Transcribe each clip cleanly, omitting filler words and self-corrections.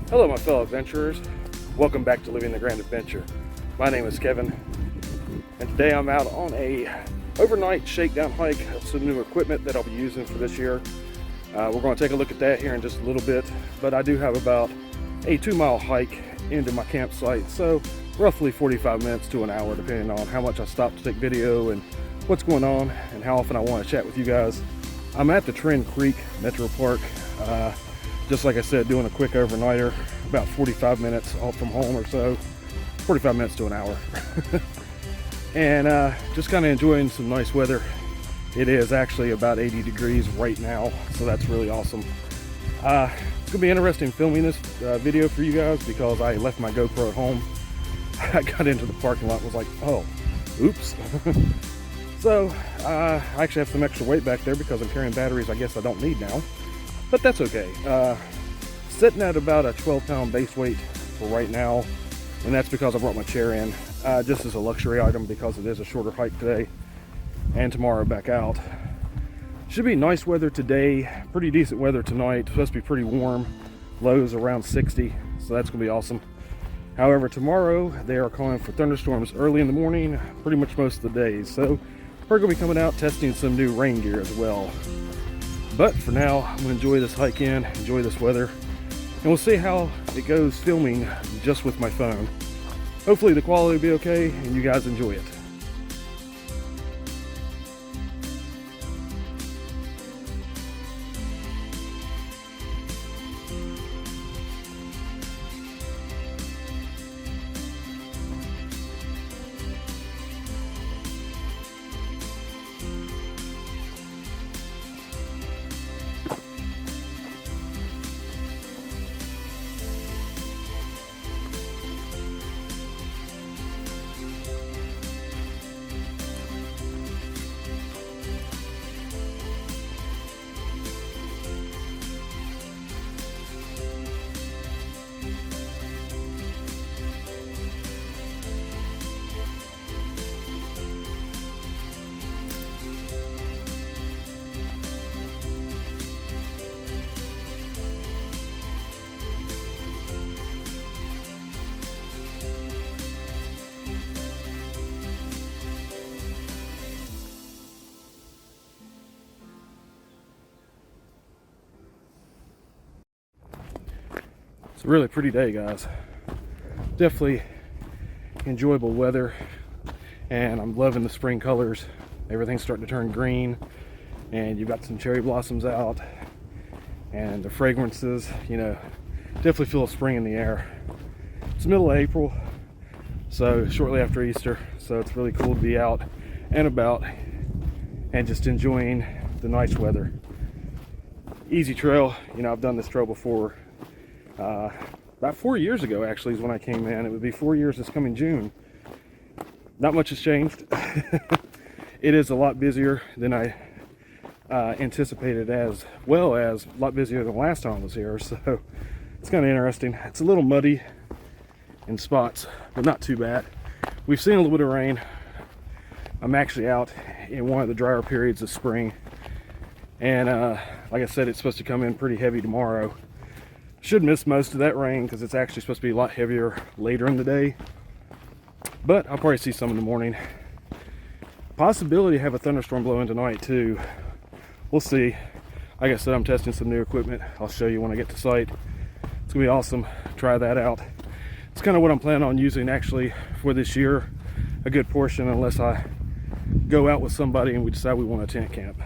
Hello my fellow adventurers, welcome back to Living the Grand Adventure. My name is Kevin, and today I'm out on a overnight shakedown hike of some new equipment that I'll be using for this year. We're going to take a look at that here in just a little bit, but I do have about a 2-mile hike into my campsite, so roughly 45 minutes to an hour depending on how much I stop to take video and what's going on and how often I want to chat with you guys. I'm at the Twin Creek Metropark. Just like I said, doing a quick overnighter, about 45 minutes off from home or so, 45 minutes to an hour. And just kind of enjoying some nice weather. It is actually about 80 degrees right now, so that's really awesome. It's gonna be interesting filming this video for you guys because I left my GoPro at home. I got into the parking lot and was like, oh, oops. So I actually have some extra weight back there because I'm carrying batteries I guess I don't need now. But that's okay. Sitting at about a 12-pound base weight for right now, and that's because I brought my chair in just as a luxury item because it is a shorter hike today and tomorrow back out. Should be nice weather today, pretty decent weather tonight. Supposed to be pretty warm, lows around 60, so that's gonna be awesome. However, tomorrow they are calling for thunderstorms early in the morning, pretty much most of the days. So we're gonna be coming out testing some new rain gear as well. But for now, I'm gonna enjoy this hike in, enjoy this weather, and we'll see how it goes filming just with my phone. Hopefully the quality will be okay and you guys enjoy it. It's a really pretty day, guys. Definitely enjoyable weather, and I'm loving the spring colors. Everything's starting to turn green, and you've got some cherry blossoms out, and the fragrances, you know, definitely feel spring in the air. It's the middle of April, so shortly after Easter, so it's really cool to be out and about and just enjoying the nice weather. Easy trail, you know, I've done this trail before. About 4 years ago actually is when I came in. It would be 4 years this coming June. Not much has changed. It is a lot busier than I anticipated, as well as a lot busier than last time I was here, so it's kind of interesting. It's a little muddy in spots, but not too bad. We've seen a little bit of rain. I'm actually out in one of the drier periods of spring, and like I said, it's supposed to come in pretty heavy tomorrow. Should miss most of that rain because it's actually supposed to be a lot heavier later in the day, but I'll probably see some in the morning. Possibility to have a thunderstorm blow in tonight too. We'll see. Like I said, I'm testing some new equipment. I'll show you when I get to site. It's gonna be awesome. Try that out. It's kind of what I'm planning on using actually for this year, a good portion, unless I go out with somebody and we decide we want a tent camp.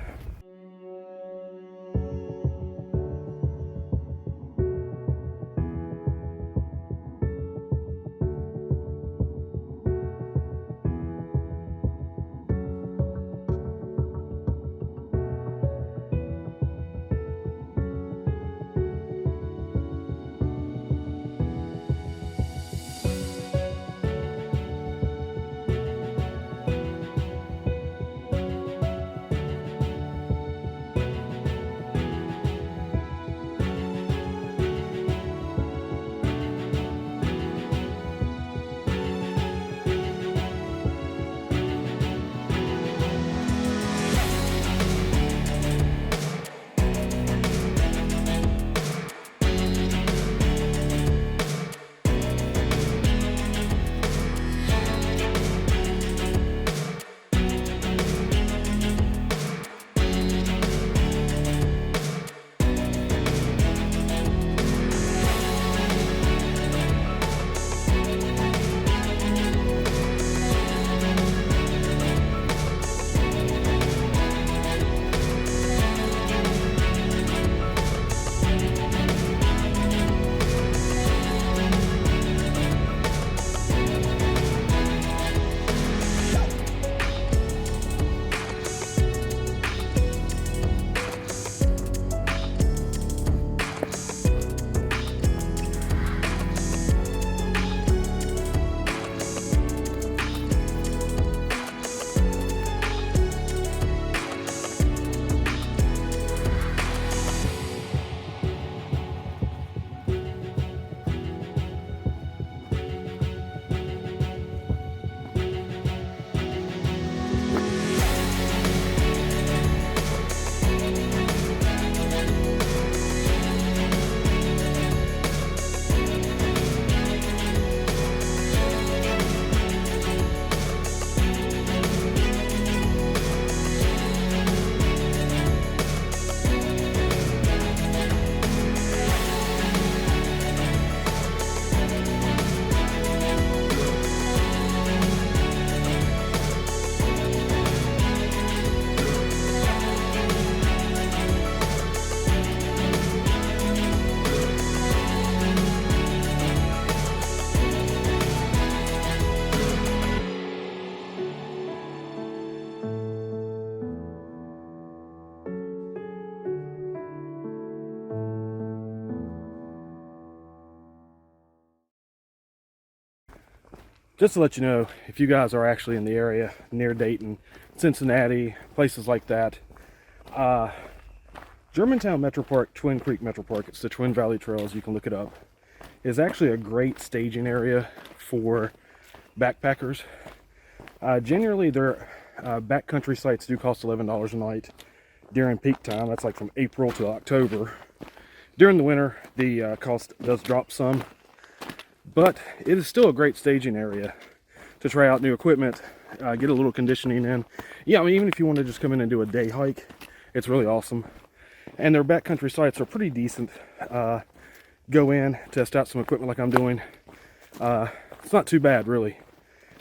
just to let you know, if you guys are actually in the area near Dayton, Cincinnati, places like that, Germantown Metropark, Twin Creek Metropark, it's the Twin Valley Trails, you can look it up, is actually a great staging area for backpackers. Generally, their backcountry sites do cost $11 a night during peak time. That's like from April to October. During the winter, the cost does drop some, but it is still a great staging area to try out new equipment, get a little conditioning in. Yeah, I mean, even if you want to just come in and do a day hike, it's really awesome. And their backcountry sites are pretty decent. Go in, test out some equipment like I'm doing. It's not too bad, really,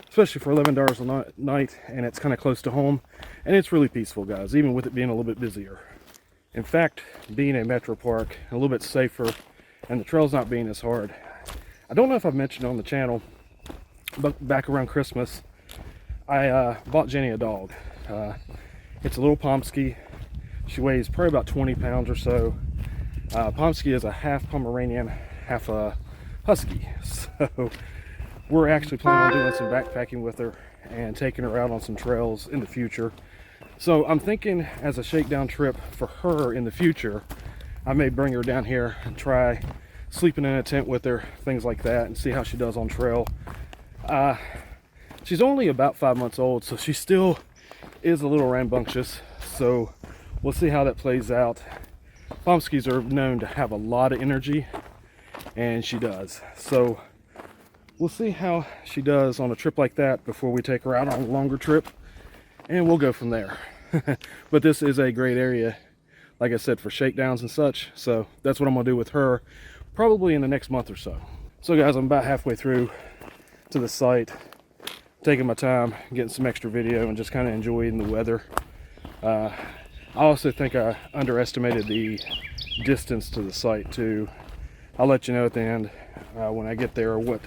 especially for $11 a night, and it's kind of close to home, and it's really peaceful, guys, even with it being a little bit busier. In fact, being a metro park, a little bit safer, and the trails not being as hard. I don't know if I've mentioned on the channel, but back around Christmas, I bought Jenny a dog. It's a little Pomsky. She weighs probably about 20 pounds or so. Pomsky is a half Pomeranian, half a Husky. So we're actually planning on doing some backpacking with her and taking her out on some trails in the future. So I'm thinking, as a shakedown trip for her in the future, I may bring her down here and try sleeping in a tent with her, things like that, and see how she does on trail. She's only about 5 months old, so she still is a little rambunctious, so we'll see how that plays out. Pomskys are known to have a lot of energy, and she does. So we'll see how she does on a trip like that before we take her out on a longer trip, and we'll go from there. But this is a great area, like I said, for shakedowns and such, so that's what I'm gonna do with her probably in the next month or so. So guys, I'm about halfway through to the site, taking my time, getting some extra video, and just kind of enjoying the weather. I also think I underestimated the distance to the site too. I'll let you know at the end when I get there what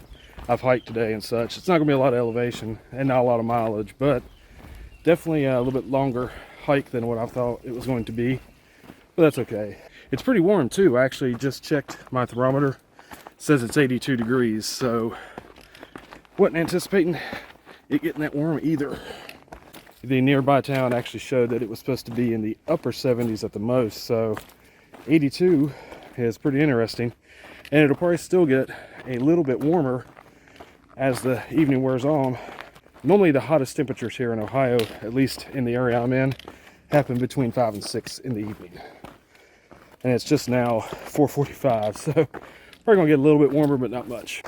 I've hiked today and such. It's not gonna be a lot of elevation and not a lot of mileage, but definitely a little bit longer hike than what I thought it was going to be, but that's okay. It's pretty warm too. I actually just checked my thermometer. It says it's 82 degrees, so wasn't anticipating it getting that warm either. The nearby town actually showed that it was supposed to be in the upper 70s at the most, so 82 is pretty interesting. And it'll probably still get a little bit warmer as the evening wears on. Normally the hottest temperatures here in Ohio, at least in the area I'm in, happen between 5 and 6 in the evening. And it's just now 4:45, so probably gonna get a little bit warmer, but not much.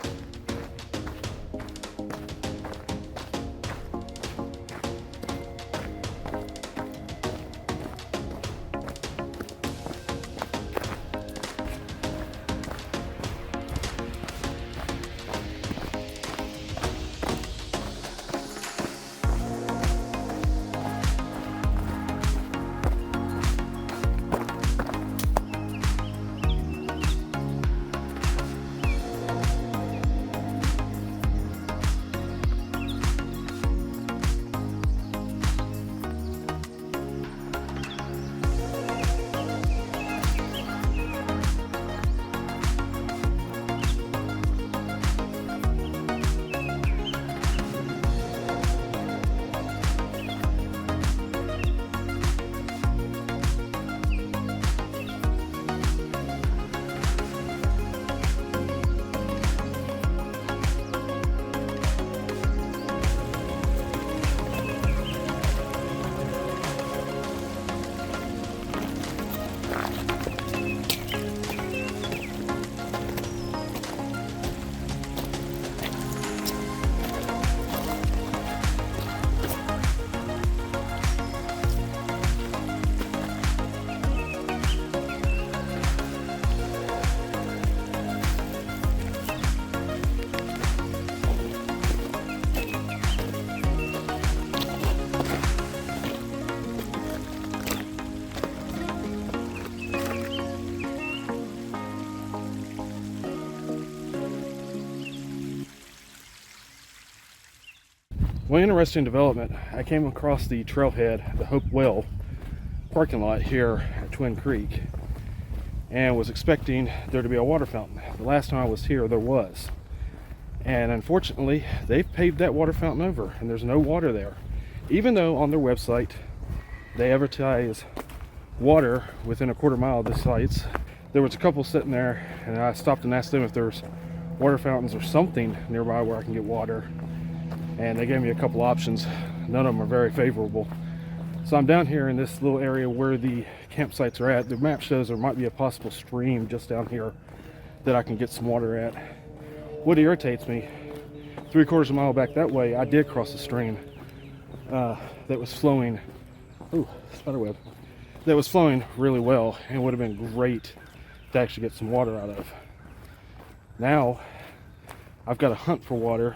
Well, interesting development. I came across the trailhead, the Hope Well parking lot here at Twin Creek, and was expecting there to be a water fountain. The last time I was here, there was. And unfortunately, they've paved that water fountain over and there's no water there. Even though on their website, they advertise water within a quarter mile of the sites. There was a couple sitting there and I stopped and asked them if there's water fountains or something nearby where I can get water. And they gave me a couple options. None of them are very favorable. So I'm down here in this little area where the campsites are at. The map shows there might be a possible stream just down here that I can get some water at. What irritates me, 3/4 of a mile back that way, I did cross a stream that was flowing. Ooh, spiderweb. That was flowing really well and would have been great to actually get some water out of. Now, I've got to hunt for water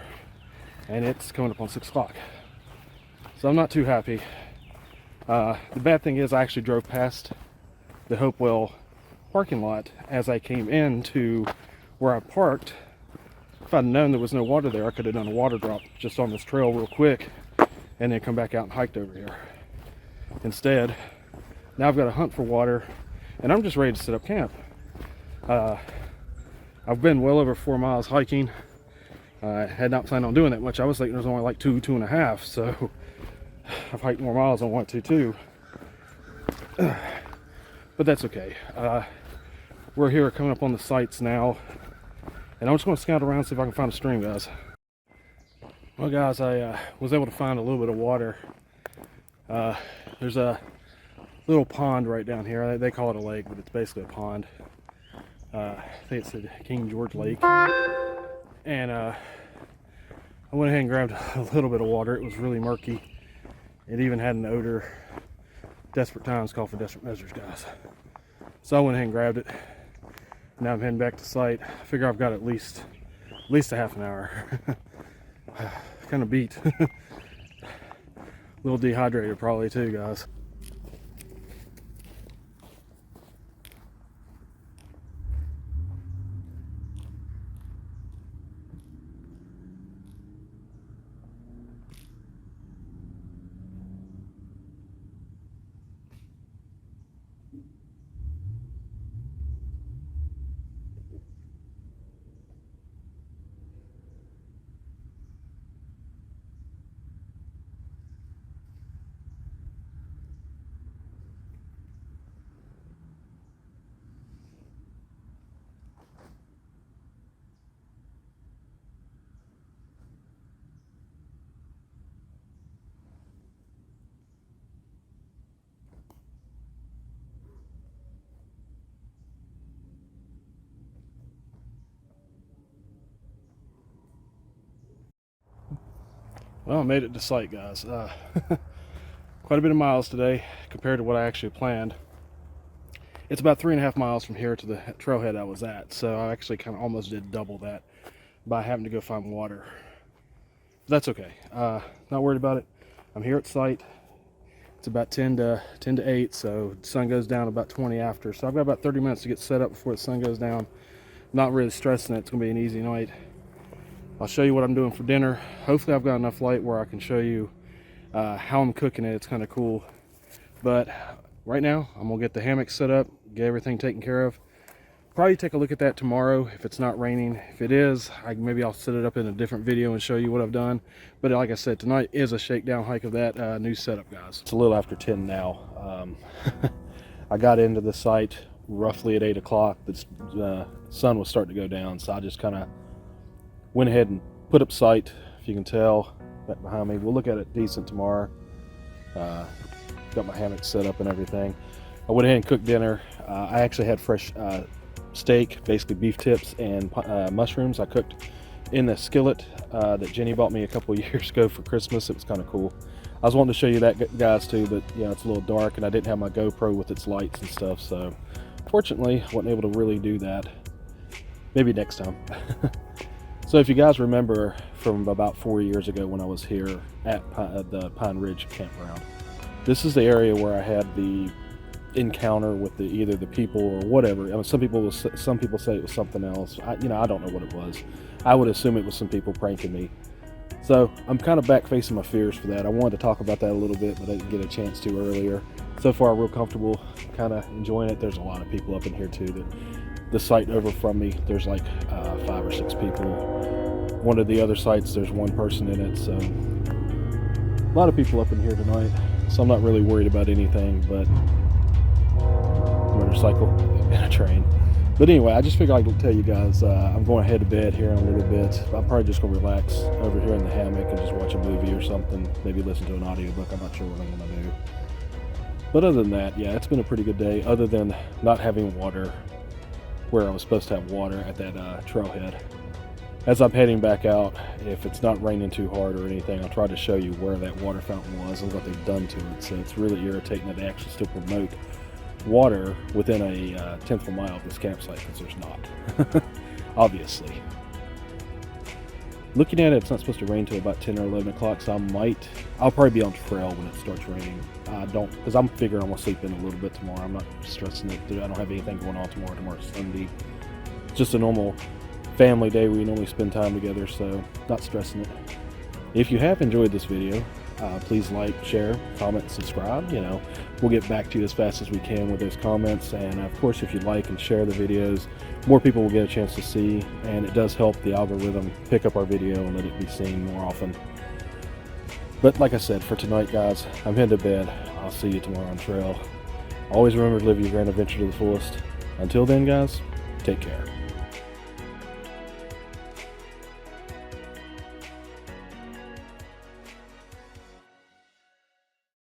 and it's coming up on 6 o'clock. So I'm not too happy. The bad thing is I actually drove past the Hopewell parking lot as I came into where I parked. If I'd known there was no water there, I could have done a water drop just on this trail real quick and then come back out and hiked over here. Instead, now I've got to hunt for water and I'm just ready to set up camp. I've been well over 4 miles hiking. I had not planned on doing that much. I was thinking there was only like 2.5, so I've hiked more miles than I want to too. But that's okay. We're here coming up on the sites now. And I'm just going to scout around, see if I can find a stream, guys. Well, guys, I was able to find a little bit of water. There's a little pond right down here. They call it a lake, but it's basically a pond. I think it's the King George Lake. And I went ahead and grabbed a little bit of water. It was really murky. It even had an odor. Desperate times call for desperate measures, guys. So I went ahead and grabbed it. Now I'm heading back to site. I figure I've got at least a half an hour. Kind of beat. A little dehydrated probably too, guys. Well, I made it to site, guys. Quite a bit of miles today compared to what I actually planned. It's about 3.5 miles from here to the trailhead I was at, so I actually kind of almost did double that by having to go find water. But that's okay. Not worried about it. I'm here at site. It's about 10 to 8, so the sun goes down about 20 after. So I've got about 30 minutes to get set up before the sun goes down. Not really stressing it. It's going to be an easy night. I'll show you what I'm doing for dinner. Hopefully I've got enough light where I can show you how I'm cooking it. It's kind of cool. But right now, I'm going to get the hammock set up, get everything taken care of. Probably take a look at that tomorrow if it's not raining. If it is, maybe I'll set it up in a different video and show you what I've done. But like I said, tonight is a shakedown hike of that new setup, guys. It's a little after 10 now. I got into the site roughly at 8 o'clock. The sun was starting to go down, so I just kind of went ahead and put up site. If you can tell back behind me, we'll look at it decent tomorrow. Got my hammock set up and everything. I went ahead and cooked dinner. I actually had fresh steak, basically beef tips and mushrooms. I cooked in the skillet that Jenny bought me a couple years ago for Christmas. It was kind of cool. I was wanting to show you that, guys, too, but yeah, it's a little dark and I didn't have my GoPro with its lights and stuff, so fortunately I wasn't able to really do that. Maybe next time. So if you guys remember from about 4 years ago when I was here at the Pine Ridge campground, this is the area where I had the encounter with either the people or whatever. I mean, some people say it was something else. I don't know what it was. I would assume it was some people pranking me. So I'm kind of back facing my fears for that. I wanted to talk about that a little bit, but I didn't get a chance to earlier. So far, real comfortable, kind of enjoying it. There's a lot of people up in here too. The site over from me, there's like 5 or 6 people. one of the other sites, there's one person in it, so a lot of people up in here tonight, so I'm not really worried about anything but motorcycle and a train. But anyway, I just figured I'd tell you guys, I'm going to head to bed here in a little bit. I'm probably just going to relax over here in the hammock and just watch a movie or something, maybe listen to an audiobook. I'm not sure what I'm going to do. But other than that, yeah, it's been a pretty good day, other than not having water where I was supposed to have water at that trailhead. As I'm heading back out, if it's not raining too hard or anything, I'll try to show you where that water fountain was and what they've done to it. So it's really irritating that they actually still promote water within a tenth of a mile of this campsite, because there's not. Obviously. Looking at it, it's not supposed to rain till about 10 or 11 o'clock, so I'll probably be on trail when it starts raining. Because I'm figuring I'm going to sleep in a little bit tomorrow. I'm not stressing it. I don't have anything going on tomorrow. Tomorrow's Sunday. It's just a normal family day. We normally spend time together, so not stressing it. If you have enjoyed this video, please like, share, comment, subscribe. You know, we'll get back to you as fast as we can with those comments. And of course, if you like and share the videos, more people will get a chance to see, and it does help the algorithm pick up our video and let it be seen more often. But like I said, for tonight, guys, I'm heading to bed. I'll see you tomorrow on trail. Always remember to live your grand adventure to the fullest. Until then, guys, take care.